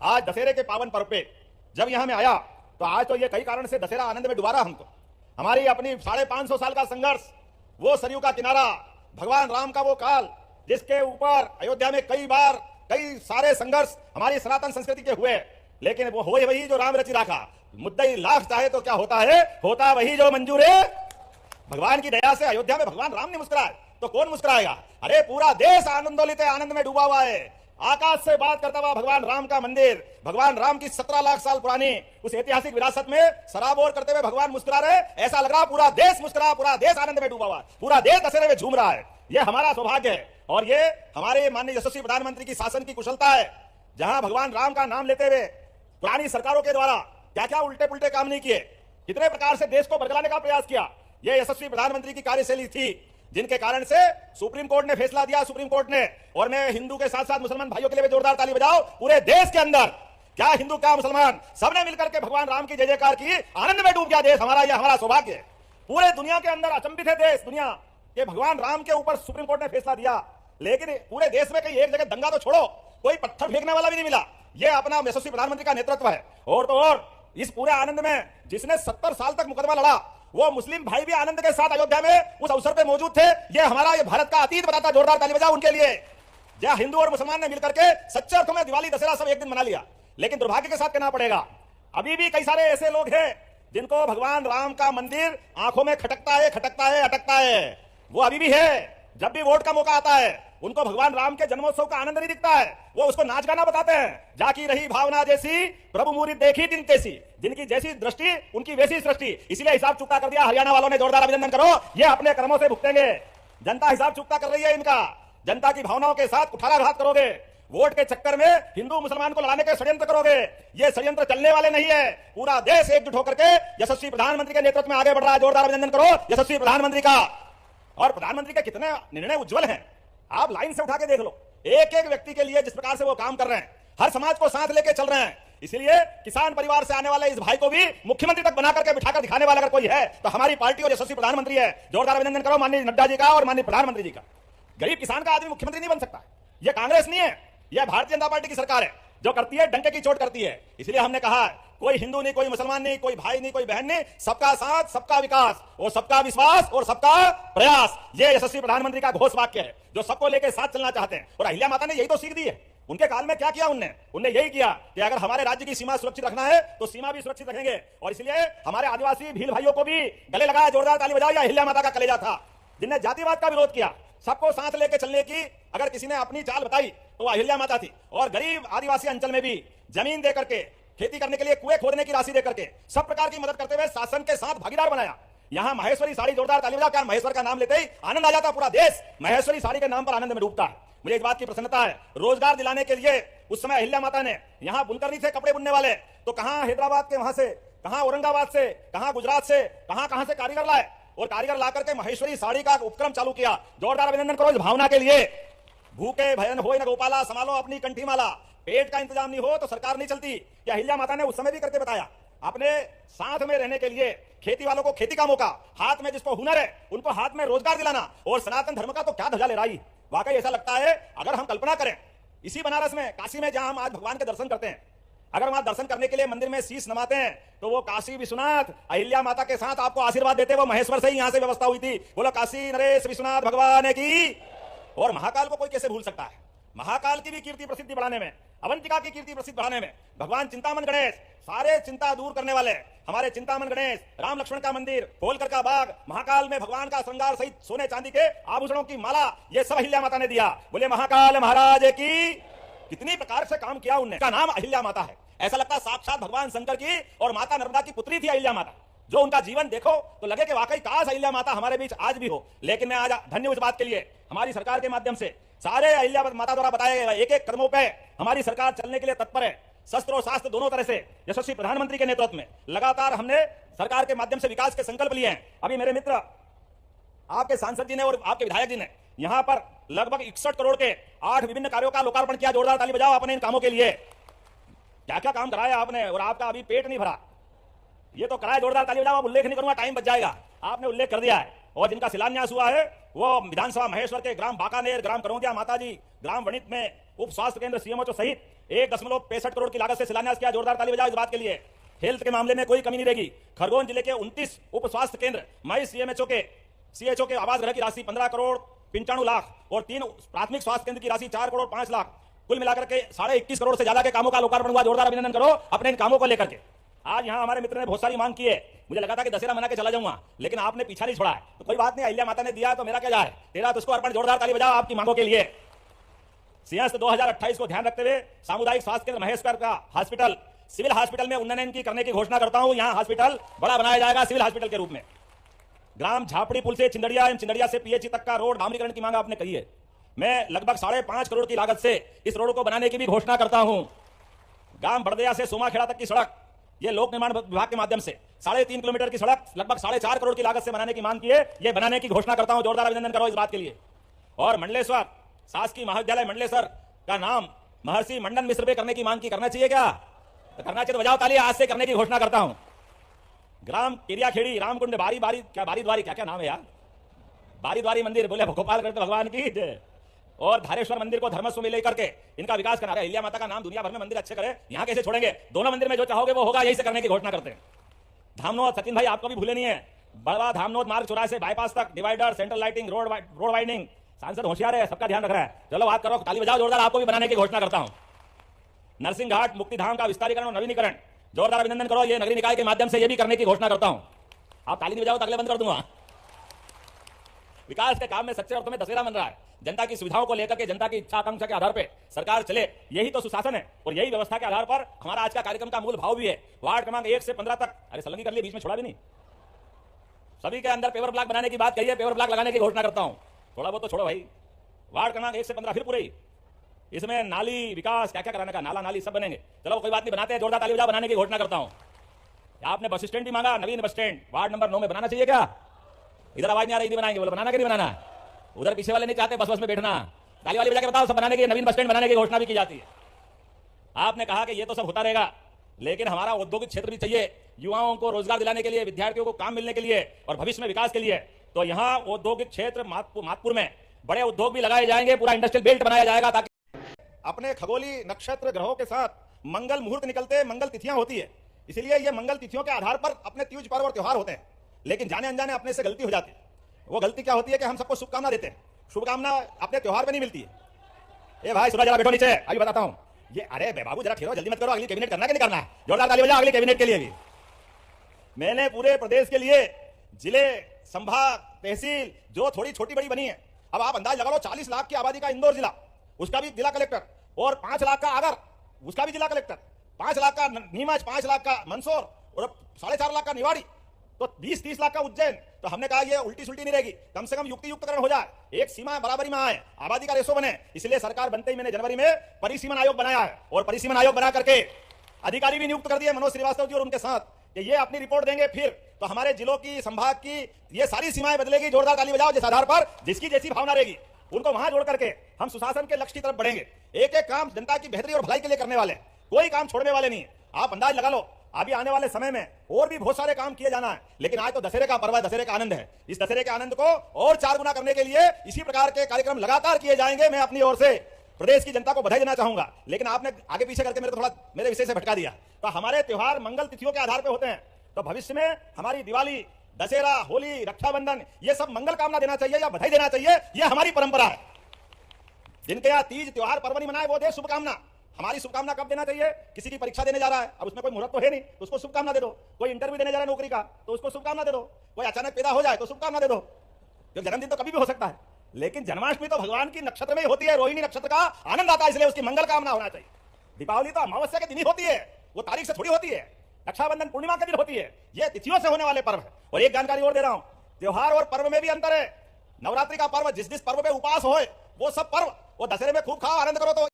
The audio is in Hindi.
आज दशहरे के पावन पर्व पे जब यहां में आया तो आज तो ये कई कारण से दशहरा आनंद में डुबा रहा हमको। हमारी अपनी 550 साल का संघर्ष, वो सरयू का किनारा, भगवान राम का वो काल जिसके ऊपर अयोध्या में कई बार कई सारे संघर्ष हमारी सनातन संस्कृति के हुए, लेकिन वो हो वही जो राम रचि राखा। मुद्दई लाख चाहे तो क्या होता है, होता वही जो मंजूर है। भगवान की दया से अयोध्या में भगवान राम ने मुस्कुराए तो कौन मुस्कुराएगा? अरे पूरा देश आनंदोलित है, आनंद में डूबा हुआ है। आकाश से बात करता हुआ भगवान राम का मंदिर, भगवान राम की 17 लाख साल पुरानी उस ऐतिहासिक विरासत में सराबोर करते हुए भगवान मुस्कुरा रहे। ऐसा लग रहा पूरा देश मुस्कुरा, पूरा देश आनंद में डूबा हुआ, पूरा देश दशहरे में झूम रहा है। यह हमारा सौभाग्य है और ये हमारे माननीय यशस्वी प्रधानमंत्री की शासन की कुशलता है, जहां भगवान राम का नाम लेते हुए पुरानी सरकारों के द्वारा क्या क्या उल्टे पुल्टे काम नहीं किए, कितने प्रकार से देश को बरगलाने का प्रयास किया। यह यशस्वी प्रधानमंत्री की कार्यशैली थी, जिनके कारण से सुप्रीम कोर्ट ने फैसला दिया, सुप्रीम कोर्ट ने। और मैं हिंदू के साथ साथ मुसलमान भाइयों के लिए भी जोरदार ताली बजाओ। पूरे देश के अंदर क्या हिंदू क्या मुसलमान सबने मिलकर के भगवान राम की जय जयकार की, आनंद में डूब गया देश हमारा। यह हमारा सौभाग्य है। पूरे दुनिया के अंदर अचंभित है देश, दुनिया के भगवान राम के ऊपर सुप्रीम कोर्ट ने फैसला दिया, लेकिन पूरे देश में कहीं एक जगह दंगा तो छोड़ो, कोई पत्थर फेंकने वाला भी नहीं मिला। यह अपना यशस्वी प्रधानमंत्री का नेतृत्व है। और तो और इस पूरे आनंद में जिसने 70 साल तक मुकदमा लड़ा, वो मुस्लिम भाई भी आनंद के साथ अयोध्या में उस अवसर पे मौजूद थे। ये हमारा ये भारत का अतीत बताता। जोरदार ताली बजाओ उनके लिए। जहां हिंदू और मुसलमान ने मिलकर के सच्चे अर्थों में दिवाली दशहरा सब एक दिन मना लिया, लेकिन दुर्भाग्य के साथ कहना पड़ेगा अभी भी कई सारे ऐसे लोग हैं जिनको भगवान राम का मंदिर आंखों में खटकता है, खटकता है, अटकता है। वो अभी भी है। जब भी वोट का मौका आता है उनको भगवान राम के जन्मोत्सव का आनंद नहीं दिखता है, वो उसको नाच गाना बताते हैं। जाकी रही भावना जैसी, प्रभु मूरी देखी दिन तैसी, जिनकी जैसी दृष्टि उनकी वैसी सृष्टि। इसलिए हिसाब चुकता कर दिया हरियाणा वालों ने। जोरदार अभिनंदन करो। ये अपने कर्मों से भुगतेंगे। जनता हिसाब चुकता कर रही है इनका। जनता की भावनाओं के साथ कुठाराघात करोगे, वोट के चक्कर में हिंदू मुसलमान को लड़ाने के षड्यंत्र करोगे। ये षड्यंत्र चलने वाले नहीं है। पूरा देश एकजुट होकर के यशस्वी प्रधानमंत्री के नेतृत्व में आगे बढ़ रहा है। जोरदार अभिनंदन करो यशस्वी प्रधानमंत्री का। और प्रधानमंत्री के कितने निर्णय उज्जवल हैं, आप लाइन से उठा के देख लो। एक एक व्यक्ति के लिए जिस प्रकार से वो काम कर रहे हैं, हर समाज को साथ लेके चल रहे हैं। इसलिए किसान परिवार से आने वाले इस भाई को भी मुख्यमंत्री तक बना करके बिठाकर दिखाने वाला अगर कोई है तो हमारी पार्टी और यशस्वी प्रधानमंत्री है। जोरदार अभिनंदन करो माननीय नड्डा जी का और माननीय प्रधानमंत्री जी का। गरीब किसान का आदमी मुख्यमंत्री नहीं बन सकता। यह कांग्रेस नहीं है, यह भारतीय जनता पार्टी की सरकार है जो करती है डंके की चोट करती है। इसलिए हमने कहा कोई हिंदू नहीं, कोई मुसलमान नहीं, कोई भाई नहीं, कोई बहन नहीं, सबका साथ, सबका विकास और सबका विश्वास और सबका प्रयास। ये यशस्वी प्रधानमंत्री का घोष वाक्य है जो सबको लेकर साथ चलना चाहते हैं। और अहिल्या माता ने यही तो सीख दी है। उनके काल में क्या किया उनने यही किया कि अगर हमारे राज्य की सीमा सुरक्षित रखना है तो सीमा भी सुरक्षित रखेंगे। और इसलिए हमारे आदिवासी भील भाइयों को भी गले लगाया। जोरदार ताली बजाओ। अहिल्या माता का कलेजा था, जिनने जातिवाद का विरोध किया, सबको साथ लेकर चलने की अगर किसी ने अपनी चाल बताई तो अहिल्या माता थी। और गरीब आदिवासी अंचल में भी जमीन देकर के, खेती करने के लिए कुएं खोदने की राशि देकर के, सब प्रकार की मदद करते हुए शासन के साथ भागीदार बनाया। यहां महेश्वरी साड़ी। जोरदार ताली बजाओ। क्या महेश्वर का नाम लेते ही आनंद आ जाता। पूरा देश महेश्वरी साड़ी के नाम पर आनंद में डूबता है। मुझे इस बात की प्रसन्नता है। रोजगार दिलाने के लिए उस समय अहिल्या माता ने, यहां बुनकर नहीं थे कपड़े बुनने वाले, तो कहां हैदराबाद के वहां से, कहां औरंगाबाद से, कहां गुजरात से, कहां से कारीगर लाए और कारीगर ला करके महेश्वरी साड़ी का उपक्रम चालू किया। जोरदार अभिनंदन करो इस भावना के लिए। भूखे भयन हो न गोपाला, संभालो अपनी कंठी माला। पेट का इंतजाम नहीं हो तो सरकार नहीं चलती। क्या अहिल्या माता ने उस समय भी करके बताया। अपने साथ में रहने के लिए खेती वालों को खेती का मौका, हाथ में जिसको हुनर है उनको हाथ में रोजगार दिलाना, और सनातन धर्म का तो क्या ध्वजा लहराई। वाकई ऐसा लगता है अगर हम कल्पना करें इसी बनारस में, काशी में, जहां हम आज भगवान के दर्शन करते हैं, अगर वहां दर्शन करने के लिए मंदिर में शीश नमाते हैं तो वो काशी विश्वनाथ अहिल्या माता के साथ आपको आशीर्वाद देते। वो महेश्वर से ही यहां से व्यवस्था हुई थी। बोलो काशी नरेश विश्वनाथ भगवान की। और महाकाल को कोई कैसे भूल सकता है। महाकाल की भी कीर्ति प्रसिद्धि बढ़ाने में, अवंतिका की कीर्ति प्रसिद्ध बढ़ाने में भगवान चिंतामन गणेश, सारे चिंता दूर करने वाले हमारे चिंतामन गणेश, राम लक्ष्मण का मंदिर, होलकर का बाग, महाकाल में भगवान का श्रृंगार सहित सोने चांदी के आभूषणों की माला, ये सब अहिल्या माता ने दिया। बोले महाकाल महाराज की। कितनी प्रकार से काम किया उनने। का नाम अहिल्या माता है। ऐसा लगता साक्षात भगवान शंकर की और माता नर्मदा की पुत्री थी अहिल्या माता। जो उनका जीवन देखो तो लगे कि वाकई काश अहिल्या माता हमारे बीच आज भी हो। लेकिन मैं आज धन्य उस बात के लिए हमारी सरकार के माध्यम से सारे अहिल्या माता द्वारा बताए गए एक एक कदमों पे हमारी सरकार चलने के लिए तत्पर है। शस्त्र और शास्त्र दोनों तरह से यशस्वी प्रधानमंत्री के नेतृत्व में लगातार हमने सरकार के माध्यम से विकास के संकल्प लिए हैं। अभी मेरे मित्र आपके सांसद जी ने और आपके विधायक जी ने यहां पर लगभग 61 करोड़ के 8 विभिन्न कार्यों का लोकार्पण किया। जोरदार ताली बजाओ अपने इन कामों के लिए। क्या क्या काम कराया आपने और आपका अभी पेट नहीं भरा, ये तो कराया। जोरदार ताली बजाओ। उल्लेख नहीं करूंगा, टाइम बच जाएगा। आपने उल्लेख कर दिया है। और जिनका शिलान्यास हुआ है वो विधानसभा महेश्वर के ग्राम बाकानेर, ग्राम करौंदिया माताजी, ग्राम वणित में उप स्वास्थ्य केंद्र सीएमएचओ सहित 1.65 करोड़ की लागत से शिलान्यास किया। जोरदार ताली बजाओ इस बात के लिए। हेल्थ के मामले में कोई कमी नहीं रहेगी। खरगोन जिले के 29 उप स्वास्थ्य केंद्र मई सीएचओ के आवास गृह की राशि 15 करोड़ 95 लाख और 3 प्राथमिक स्वास्थ्य केंद्र की राशि 4 करोड़ 5 लाख, कुल मिलाकर के 21.5 करोड़ से ज्यादा के कामों का लोकार्पण हुआ। जोरदार अभिनंदन करो अपने इन कामों को लेकर के। आज यहाँ हमारे मित्र ने बहुत सारी मांग की है। मुझे लगा था कि दशहरा मना के चला जाऊंगा, लेकिन आपने पीछा नहीं छोड़ा है, तो कोई बात नहीं। अहिल्या माता ने दिया तो मेरा क्या जाए, तेरा तो उसको अर्पण। जोरदार ताली बजाओ आपकी मांगों के लिए। सिंहस्थ 2028 को ध्यान रखते हुए सामुदायिक स्वास्थ्य केंद्र महेश्वर का हॉस्पिटल सिविल हॉस्पिटल में उन्नयन की करने की घोषणा करता हूं। यहां हॉस्पिटल बड़ा बनाया जाएगा सिविल हॉस्पिटल के रूप में। ग्राम झापड़ी पुल से चिंदड़िया एवं चिंदड़िया से पीएचई तक का रोड डामरीकरण की मांग आपने कही है। मैं लगभग 5.5 करोड़ की लागत से इस रोड को बनाने की भी घोषणा करता हूं। गांव बड़दिया से सोमाखेड़ा तक की सड़क, यह लोक निर्माण विभाग के माध्यम से 3.5 किलोमीटर की सड़क लगभग 4.5 करोड़ की लागत से बनाने की मांग की है। यह बनाने की घोषणा करता हूं। जोरदार अभिनंदन करो इस बात के लिए। और मंडलेश्वर शासकीय महाविद्यालय मंडलेश्वर का नाम महर्षि मंडन मिश्र पे करने की मांग की। करना चाहिए क्या? तो करना चाहिए तो बजाओ ताली। आज से करने की घोषणा करता हूं। ग्राम किरियाखेड़ी रामकुंड बारीद्वारी क्या नाम है यार, बारीद्वारी मंदिर बोले गोपाल करते भगवान की जय। और धारेश्वर मंदिर को धर्मस्व में लेकर के इनका विकास करा रहे। अहिल्या माता का नाम दुनिया भर में मंदिर अच्छे करे, यहाँ कैसे छोड़ेंगे? दोनों मंदिर में जो चाहोगे वो होगा। यही से करने की घोषणा करते हैं। धामनोद सचिन भाई आपको भी भूले नहीं है। बड़वा धामनोद मार्ग 84 से बाईपास तक divider central lighting road widening. सांसद होशियार है, सबका ध्यान रख रहा है। चलो बात करो, ताली बजाओ जोरदार। आपको भी बनाने की घोषणा करता हूं। नरसिंह घाट मुक्तिधाम का विस्तारीकरण और नवीनीकरण, जोरदार अभिनंदन करो। ये नगरीय निकाय के माध्यम से ये भी करने की घोषणा करता हूं। आप ताली नहीं बजाओ तो अगले बंद कर दूंगा। विकास के काम में सच्चे अर्थों में दशहरा बन रहा है। जनता की सुविधाओं को लेकर के जनता की इच्छा आकांक्षा के आधार पर सरकार चले, यही तो सुशासन है। और यही व्यवस्था के आधार पर हमारा आज का कार्यक्रम का मूल भाव भी है। वार्ड क्रमांक 1 से 15 तक, अरे सलंगी कर लिए, बीच में छोड़ा भी नहीं। सभी के अंदर पेवर ब्लॉक बनाने की बात कही है। पेवर ब्लॉक लगाने की घोषणा करता हूं। थोड़ा बहुत तो छोड़ो भाई। वार्ड क्रमांक 1 से 15 फिर पूरे, इसमें नाली विकास क्या क्या कराने का, नाला नाली सब बनेंगे। चलो कोई बात नहीं, बनाते हैं। जोरदार ताली बजाओ, बनाने की घोषणा करता हूं। आपने बस स्टैंड भी मांगा, नवीन बस स्टैंड वार्ड नंबर 9 में बनाना चाहिए क्या? इधर आवाज नहीं आ रही, नहीं बनाएंगे। बोलो बनाना कि नहीं बनाना? उधर पीछे वाले नहीं चाहते बस में बैठना। ताली वाली बजा के बताओ, सब बनाने की, नवीन बस स्टैंड बनाने की घोषणा भी की जाती है। आपने कहा कि ये तो सब होता रहेगा, लेकिन हमारा औद्योगिक क्षेत्र भी चाहिए, युवाओं को रोजगार दिलाने के लिए, विद्यार्थियों को काम मिलने के लिए और भविष्य में विकास के लिए। तो यहाँ औद्योगिक क्षेत्र मातपुर में बड़े उद्योग भी लगाए जाएंगे, पूरा इंडस्ट्रियल बेल्ट बनाया जाएगा, ताकि अपने खगोली नक्षत्र ग्रहों के साथ मंगल मुहूर्त निकलते, मंगल तिथियां होती है। इसलिए ये मंगल तिथियों के आधार पर अपने तीज पर्व और त्योहार होते हैं। लेकिन जाने अनजाने अपने से गलती हो जाती है। वो गलती क्या होती है कि हम सबको शुभकामना देते हैं। शुभकामना अपने त्योहार पे नहीं मिलती है। ए भाई सुना, जरा बैठो नीचे, अभी बताता हूं ये। अरे बाबू जरा ठहरो, जल्दी मत करो। अगली कैबिनेट करना कि नहीं करना है? जोरदार ताली बजाओ अगली कैबिनेट के लिए भी। मैंने पूरे प्रदेश के लिए जिले, संभाग, तहसील जो थोड़ी छोटी बड़ी बनी है, अब आप अंदाज लगा लो। 40 लाख की आबादी का इंदौर जिला, उसका भी जिला कलेक्टर, और 5 लाख का आगर, उसका भी जिला कलेक्टर, 5 लाख का नीमच, 5 लाख का मंदसौर और 4.5 लाख का निवाड़ी, तो 20-30 लाख का उज्जैन। तो हमने कहा ये उल्टी सुल्टी नहीं रहेगी, कम से कम युक्ति युक्तकरण हो जाए, एक सीमा बराबरी में आए, आबादी का रेशो बने। इसलिए सरकार बनते ही मैंने जनवरी में परिसीमन आयोग बनाया है, और परिसीमन आयोग बना करके अधिकारी भी नियुक्त कर दिए, मनोज श्रीवास्तव जी और उनके साथ, कि ये अपनी रिपोर्ट देंगे। फिर तो हमारे जिलों की, संभाग की ये सारी सीमाएं बदलेगी। जोरदार ताली बजाओ। जिस आधार पर जिसकी जैसी भावना रहेगी उनको वहां जोड़ करके हम सुशासन के लक्ष्य की तरफ बढ़ेंगे। एक एक काम जनता की बेहतरी और भलाई के लिए करने वाले, कोई काम छोड़ने वाले नहीं। आप अंदाज लगा लो, अभी आने वाले समय में और भी बहुत सारे काम किए जाना है। लेकिन आज तो दशहरे का पर्व है, दशहरे का आनंद है। इस दशहरे के आनंद को और 4 गुना करने के लिए इसी प्रकार के कार्यक्रम लगातार किए जाएंगे। मैं अपनी ओर से प्रदेश की जनता को बधाई देना चाहूंगा। लेकिन आपने आगे पीछे करके मेरे को थोड़ा मेरे विषय से भटका दिया। तो हमारे त्योहार मंगल तिथियों के आधार पर होते हैं। तो भविष्य में हमारी दिवाली, दशहरा, होली, रक्षाबंधन, ये सब मंगल कामना देना चाहिए या बधाई देना चाहिए, ये हमारी परंपरा है। जिनके यहाँ तीज त्योहार पर्व नहीं मनाए वो दे शुभकामना। हमारी शुभकामना कब देना चाहिए? किसी की परीक्षा देने जा रहा है, अब उसमें कोई मुहूर्त तो है नहीं, तो उसको शुभकामना दे दो। कोई इंटरव्यू देने जा रहा है नौकरी का, तो उसको शुभकामना दे दो। कोई अचानक पैदा हो जाए तो शुभकामना दे दो। जो जन्मदिन तो कभी भी हो सकता है, लेकिन जन्माष्टमी तो भगवान की नक्षत्र में ही होती है। रोहिणी नक्षत्र का आनंद आता है, इसलिए उसकी मंगल कामना होना चाहिए। दीपावली तो अमावस्या के दिन ही होती है, वो तारीख से थोड़ी होती है। रक्षाबंधन पूर्णिमा के दिन होती है। ये तिथियों से होने वाले पर्व है। और एक जानकारी और दे रहा हूं, त्योहार और पर्व में भी अंतर है। नवरात्रि का पर्व जिस जिस पर्व पे उपास हो, वो सब पर्व, वो दशहरे में खूब खाओ, आनंद करो। तो